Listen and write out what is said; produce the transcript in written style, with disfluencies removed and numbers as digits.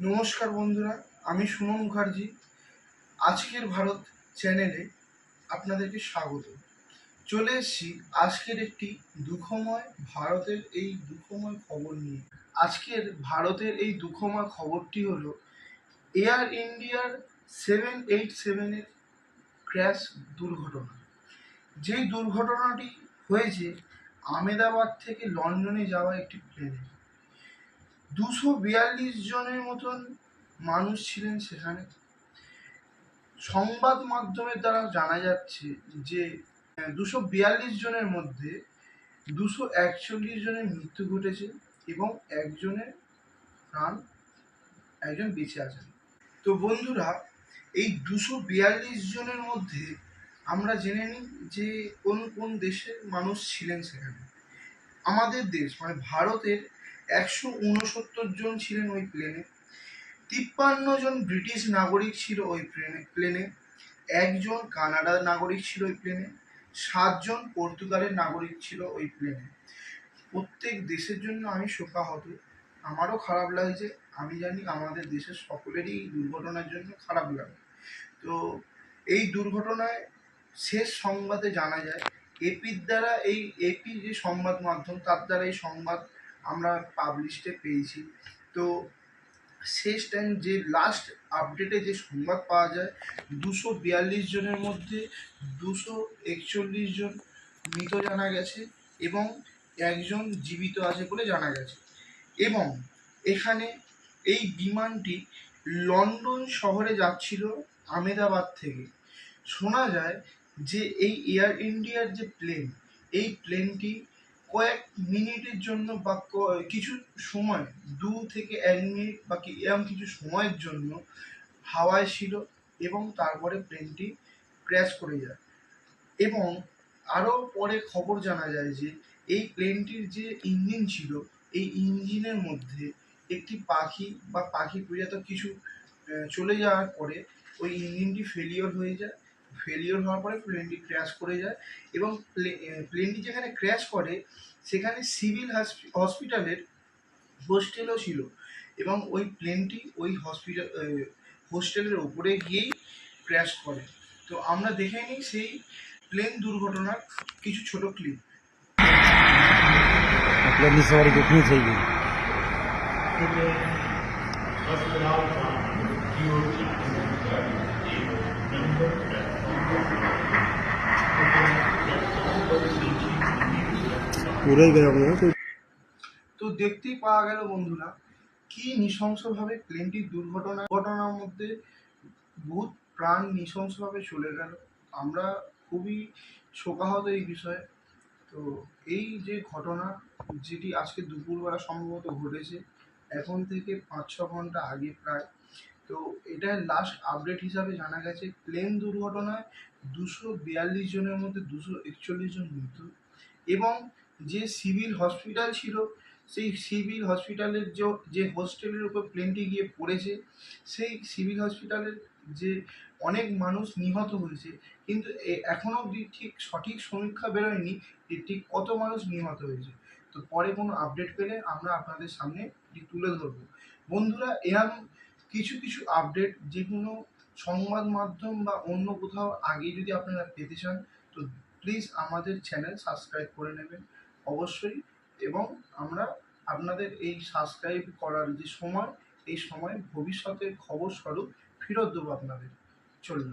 নমস্কার বন্ধুরা, আমি সুমন মুখার্জি। আজকের ভারত চ্যানেলে আপনাদেরকে স্বাগত। চলে এসেছি আজকের একটি দুঃখময় খবর নিয়ে। আজকের ভারতের এই দুঃখময় খবরটি হলো এয়ার ইন্ডিয়ার 787-এর ক্র্যাশ দুর্ঘটনা। যেই দুর্ঘটনাটি হয়েছে আহমেদাবাদ থেকে লন্ডনে যাওয়া একটি প্লেনে। 242 জনের মতন মানুষ ছিলেন সেখানে। সংবাদ মাধ্যমের দ্বারা জানা যাচ্ছে যে 242 জনের মধ্যে 241 জনের মৃত্যু ঘটেছে এবং একজন বেঁচে আছেন। তো বন্ধুরা, এই 242 জনের মধ্যে আমরা জেনে নিই যে কোন কোন দেশের মানুষ ছিলেন সেখানে। আমাদের দেশ মানে ভারতের 169 জন ছিলেন ওই প্লেনে। 53 জন ব্রিটিশ নাগরিক ছিল ওই প্লেনে। একজন কানাডার নাগরিক ছিল ওই প্লেনে। 7 জন পর্তুগালের নাগরিক ছিল ওই প্লেনে। প্রত্যেক দেশের জন্য আমি শোকাহত। আমারও খারাপ লাগছে। আমি জানি আমাদের দেশের সকলেরই এই দুর্ঘটনার জন্য খারাপ লাগে। তো এই দুর্ঘটনায় শেষ সংবাদে জানা যায় এপি যে সংবাদ মাধ্যম, তার দ্বারা এই সংবাদ আমরা পাবলিশে পেয়েছি। তো শেষ টাইম যে লাস্ট আপডেটে যে সংবাদ পাওয়া যায় 242 জনের মধ্যে 241 জন মৃত জানা গেছে এবং একজন জীবিত আছে বলে জানা গেছে। এবং এখানে এই বিমানটি লন্ডন শহরে যাচ্ছিল আহমেদাবাদ থেকে। শোনা যায় যে এই এয়ার ইন্ডিয়ার যে প্লেন, এই প্লেনটি কয়েক মিনিটের জন্য বা কিছু সময় 2 থেকে 1 মিনিট বা এরকম কিছু সময়ের জন্য হাওয়ায় ছিল এবং তারপরে প্লেনটি ক্র্যাশ করে যায়। এবং আরও পরে খবর জানা যায় যে এই প্লেনটির যে ইঞ্জিন ছিল, এই ইঞ্জিনের মধ্যে একটি পাখি প্রজাত কিছু চলে যাওয়ার পরে ওই ইঞ্জিনটি ফেলিওর হওয়ার পরে প্লেনটি ক্র্যাশ করে যায়। এবং প্লেনটি যেখানে ক্র্যাশ করে সেখানে সিভিল হসপিটালের হোস্টেলও ছিল এবং ওই প্লেনটি ওই হোস্টেলের উপরে গিয়েই ক্র্যাশ করে। তো আমরা দেখে নিই সেই প্লেন দুর্ঘটনার কিছু ছোট क्लिप। आपल्याला सवारी देखनी चाहिए। पूरा ही गया हुआ है। তো দেখতেই পাওয়া গেল বন্ধুরা কি নৃশংসভাবে প্লেনটির দুর্ঘটনার মধ্যে বহুত প্রাণ নৃশংসভাবে চলে গেল। আমরা খুবই শোকাহত এই বিষয়ে। তো এই যে ঘটনা, যেটি আজকে দুপুরবেলা সম্ভবত ঘটেছে, এখন থেকে 5-6 ঘন্টা আগে প্রায়। তো এটার লাস্ট আপডেট হিসাবে জানা গেছে প্লেন দুর্ঘটনায় 242 জনের মধ্যে 241 জন মৃত্যু এবং যে সিভিল হসপিটাল ছিল, সেই সিভিল হসপিটালের যে হোস্টেলের উপর প্লেনটি গিয়ে পড়েছে, সেই সিভিল হসপিটালের যে অনেক মানুষ নিহত হয়েছে, কিন্তু এখনও অবধি ঠিক সঠিক সমীক্ষা বেরোয়নি যে ঠিক কত মানুষ নিহত হয়েছে। তো পরে কোনো আপডেট পেলে আমরা আপনাদের সামনে এটি তুলে ধরবো। বন্ধুরা, এরকম কিছু কিছু আপডেট যেগুলো সংবাদ মাধ্যম বা অন্য কোথাও আগে যদি আপনারা পেতে চান, তো প্লিজ আমাদের চ্যানেল সাবস্ক্রাইব করে নেবেন অবশ্যই। এবং আমরা আপনাদের এই সাবস্ক্রাইব করার যে সময়, এই সময় ভবিষ্যতের খবর স্বরূপ ফেরত দেবো আপনাদের। চলুন।